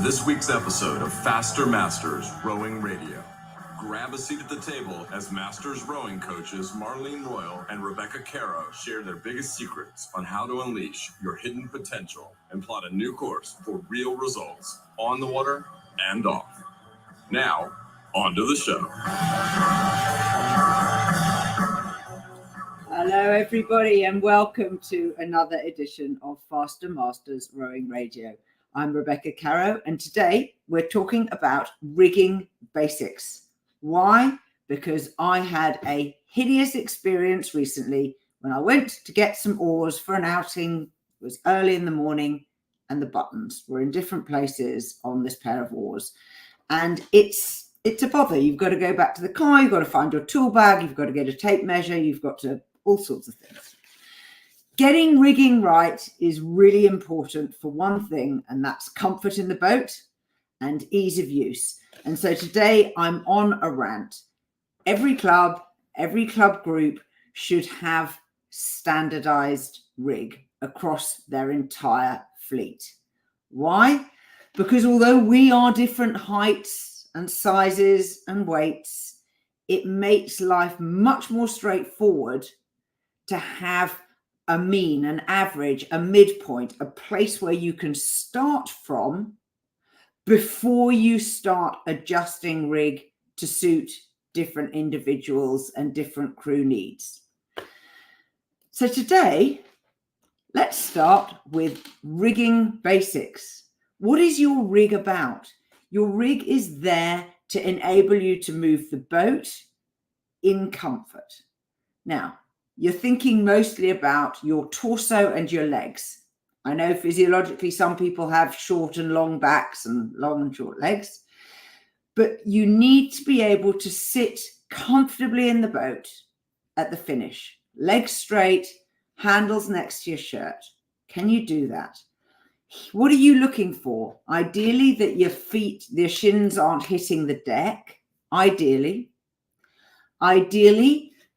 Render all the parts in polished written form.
this week's episode of Faster Masters Rowing Radio. Grab a seat at the table as Masters rowing coaches Marlene Royal and Rebecca Caro share their biggest secrets on how to unleash your hidden potential and plot a new course for real results on the water and off. Now, on to the show. Hello, everybody, and welcome to another edition of Faster Masters Rowing Radio. I'm Rebecca Caro, and today we're talking about rigging basics. Why? Because I had a hideous experience recently when I went to get some oars for an outing. It was early in the morning, and the buttons were in different places on this pair of oars. And it's a bother. You've got to go back to the car, you've got to find your tool bag, you've got to get a tape measure, you've got to all sorts of things. Getting rigging right is really important for one thing, and that's comfort in the boat and ease of use. And so today I'm on a rant. Every club group should have standardized rig across their entire fleet. Why? Because although we are different heights and sizes and weights, it makes life much more straightforward to have a mean, an average, a midpoint, a place where you can start from before you start adjusting rig to suit different individuals and different crew needs. So today, let's start with rigging basics. What is your rig about? Your rig is there to enable you to move the boat in comfort. Now, you're thinking mostly about your torso and your legs. I know physiologically some people have short and long backs and long and short legs, but you need to be able to sit comfortably in the boat at the finish. Legs straight, handles next to your shirt. Can you do that? What are you looking for? Ideally that your feet, your shins aren't hitting the deck. Ideally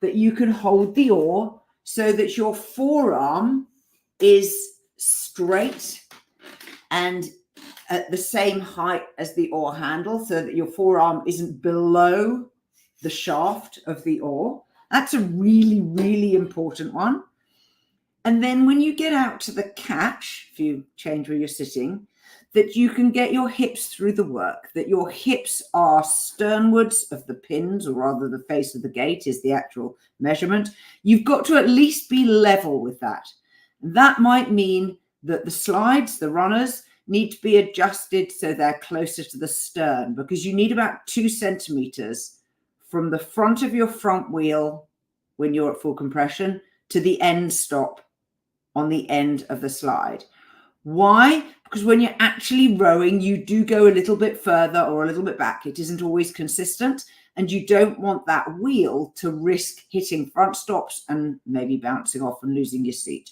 that you can hold the oar so that your forearm is straight and at the same height as the oar handle, so that your forearm isn't below the shaft of the oar. That's a really, really important one. And then when you get out to the catch, if you change where you're sitting, that you can get your hips through the work, that your hips are sternwards of the pins, or rather the face of the gate is the actual measurement. You've got to at least be level with that. That might mean that the slides, the runners, need to be adjusted so they're closer to the stern, because you need about 2 centimeters from the front of your front wheel when you're at full compression to the end stop on the end of the slide. Why? Because when you're actually rowing, you do go a little bit further or a little bit back. It isn't always consistent, and you don't want that wheel to risk hitting front stops and maybe bouncing off and losing your seat.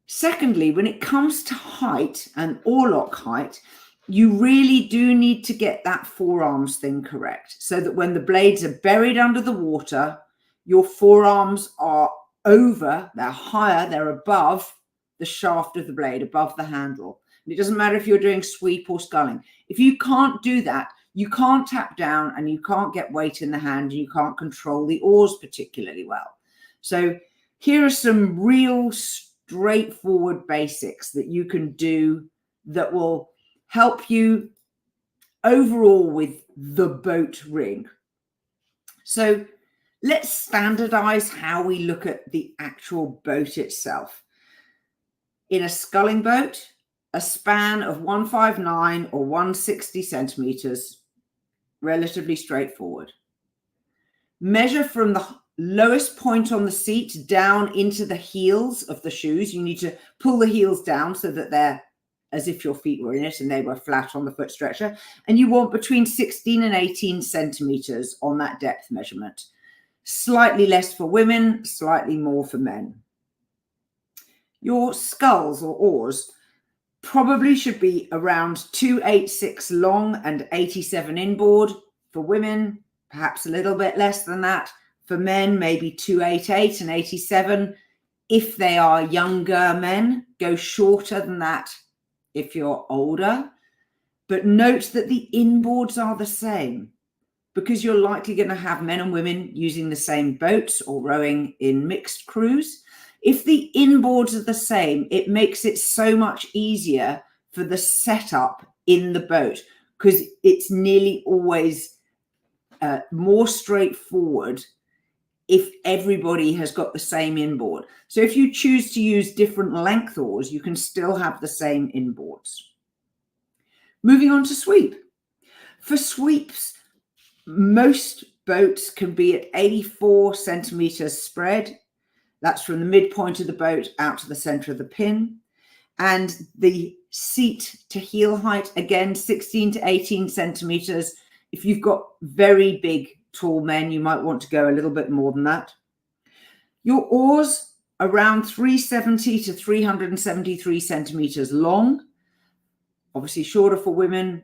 Secondly, when it comes to height and oarlock height, you really do need to get that forearms thing correct, so that when the blades are buried under the water, your forearms are over, they're higher, they're above the shaft of the blade, above the handle. And it doesn't matter if you're doing sweep or sculling. If you can't do that, you can't tap down and you can't get weight in the hand, and you can't control the oars particularly well. So here are some real straightforward basics that you can do that will help you overall with the boat rig. So let's standardize how we look at the actual boat itself. In a sculling boat, a span of 159 or 160 centimeters, relatively straightforward. Measure from the lowest point on the seat down into the heels of the shoes. You need to pull the heels down so that they're as if your feet were in it and they were flat on the foot stretcher. And you want between 16 and 18 centimeters on that depth measurement. Slightly less for women, slightly more for men. Your sculls or oars probably should be around 286 long and 87 inboard. For women, perhaps a little bit less than that. For men, maybe 288 and 87. If they are younger men, go shorter than that if you're older, but note that the inboards are the same, because you're likely going to have men and women using the same boats or rowing in mixed crews. If the inboards are the same, it makes it so much easier for the setup in the boat, because it's nearly always more straightforward if everybody has got the same inboard. So if you choose to use different length oars, you can still have the same inboards. Moving on to sweep. For sweeps, most boats can be at 84 centimeters spread. That's from the midpoint of the boat out to the center of the pin. And the seat to heel height, again, 16 to 18 centimeters. If you've got very big, tall men, you might want to go a little bit more than that. Your oars, around 370 to 373 centimeters long. Obviously shorter for women,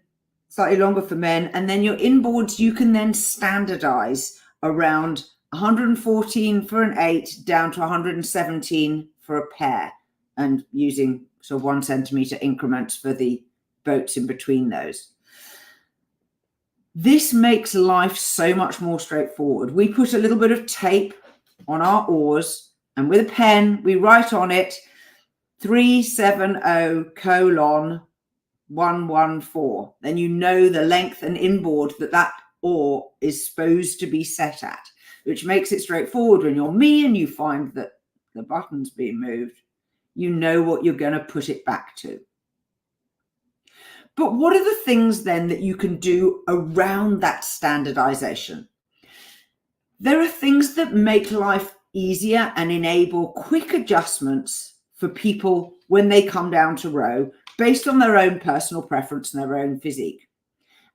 slightly longer for men. And then your inboards, you can then standardize around 114 for an 8 down to 117 for a pair, and using sort of 1 centimeter increments for the boats in between those. This makes life so much more straightforward. We put a little bit of tape on our oars, and with a pen, we write on it 370:114. Then you know the length and inboard that oar is supposed to be set at, which makes it straightforward. When you're me and you find that the button's being moved, you know what you're going to put it back to. But what are the things then that you can do around that standardization? There are things that make life easier and enable quick adjustments for people when they come down to row based on their own personal preference and their own physique.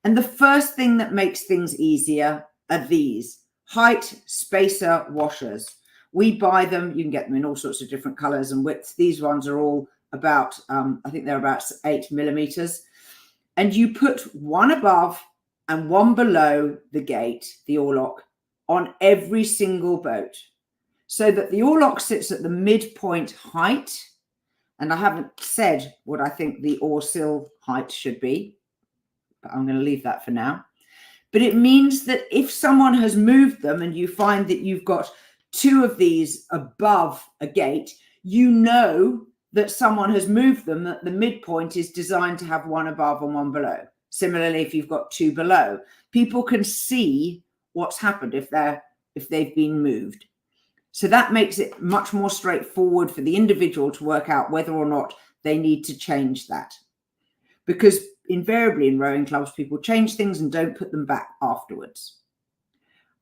And the first thing that makes things easier are these height spacer washers. We buy them. You can get them in all sorts of different colors and widths. These ones are all about, I think they're about 8 millimeters. And you put one above and one below the gate, the oarlock, on every single boat, so that the oarlock sits at the midpoint height. And I haven't said what I think the oar sill height should be, but I'm going to leave that for now. But it means that if someone has moved them and you find that you've got 2 of these above a gate, you know that someone has moved them, that the midpoint is designed to have 1 above and 1 below. Similarly, if you've got 2 below, people can see what's happened if they've been moved. So that makes it much more straightforward for the individual to work out whether or not they need to change that. Because invariably in rowing clubs, people change things and don't put them back afterwards.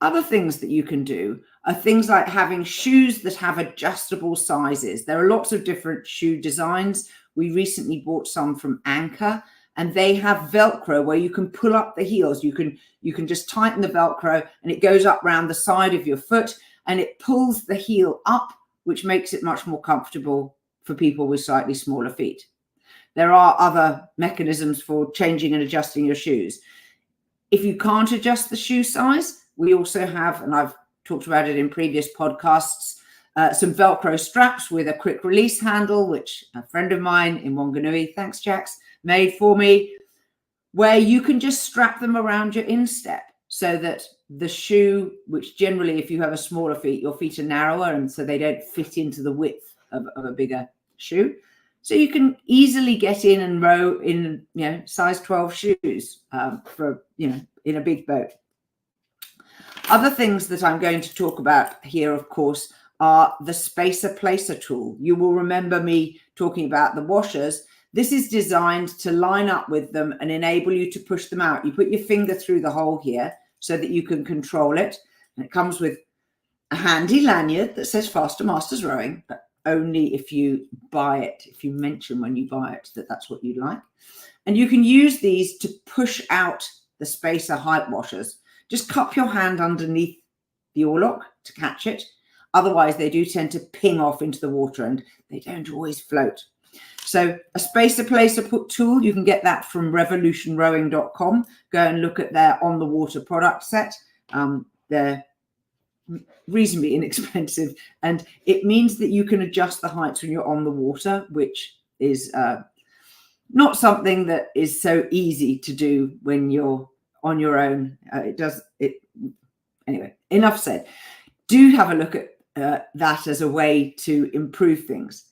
Other things that you can do are things like having shoes that have adjustable sizes. There are lots of different shoe designs. We recently bought some from Ankaa, and they have velcro where you can pull up the heels. You can just tighten the velcro and it goes up around the side of your foot and it pulls the heel up, which makes it much more comfortable for people with slightly smaller feet. There are other mechanisms for changing and adjusting your shoes. If you can't adjust the shoe size, we also have, and I've talked about it in previous podcasts, some Velcro straps with a quick release handle, which a friend of mine in Wanganui, thanks Jax, made for me, where you can just strap them around your instep so that the shoe, which generally if you have a smaller feet, your feet are narrower and so they don't fit into the width of a bigger shoe. So you can easily get in and row in, size 12 shoes for, in a big boat. Other things that I'm going to talk about here, of course, are the spacer placer tool. You will remember me talking about the washers. This is designed to line up with them and enable you to push them out. You put your finger through the hole here so that you can control it. And it comes with a handy lanyard that says Faster Masters Rowing, but only if you buy it, if you mention when you buy it that that's what you'd like. And you can use these to push out the spacer height washers. Just cup your hand underneath the oarlock to catch it. Otherwise, they do tend to ping off into the water and they don't always float. So a spacer placer tool, you can get that from revolutionrowing.com. Go and look at their on the water product set. They're reasonably inexpensive, and it means that you can adjust the heights when you're on the water, which is not something that is so easy to do when you're on your own. Anyway, enough said. Do have a look at that as a way to improve things.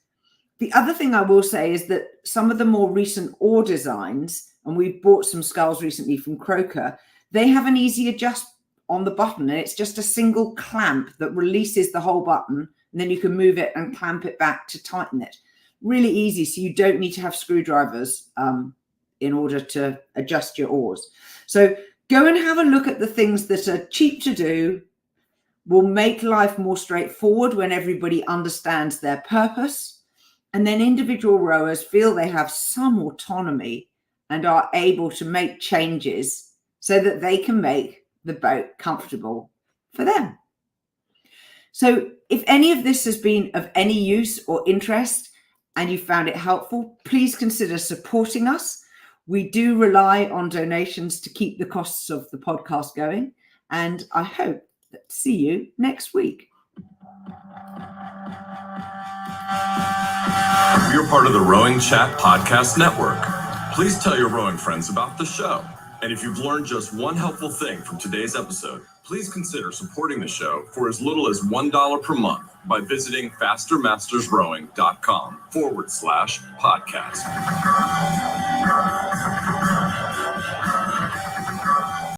The other thing I will say is that some of the more recent oar designs, and we've bought some sculls recently from Croker, they have an easy adjust on the button, and it's just a single clamp that releases the whole button, and then you can move it and clamp it back to tighten it. Really easy, so you don't need to have screwdrivers in order to adjust your oars. So go and have a look at the things that are cheap to do, will make life more straightforward when everybody understands their purpose, and then individual rowers feel they have some autonomy and are able to make changes so that they can make the boat comfortable for them. So if any of this has been of any use or interest and you found it helpful, please consider supporting us. We do rely on donations to keep the costs of the podcast going, and I hope to see you next week. You're part of the Rowing Chat Podcast Network. Please tell your rowing friends about the show. And if you've learned just one helpful thing from today's episode, please consider supporting the show for as little as $1 per month by visiting fastermastersrowing.com/podcast.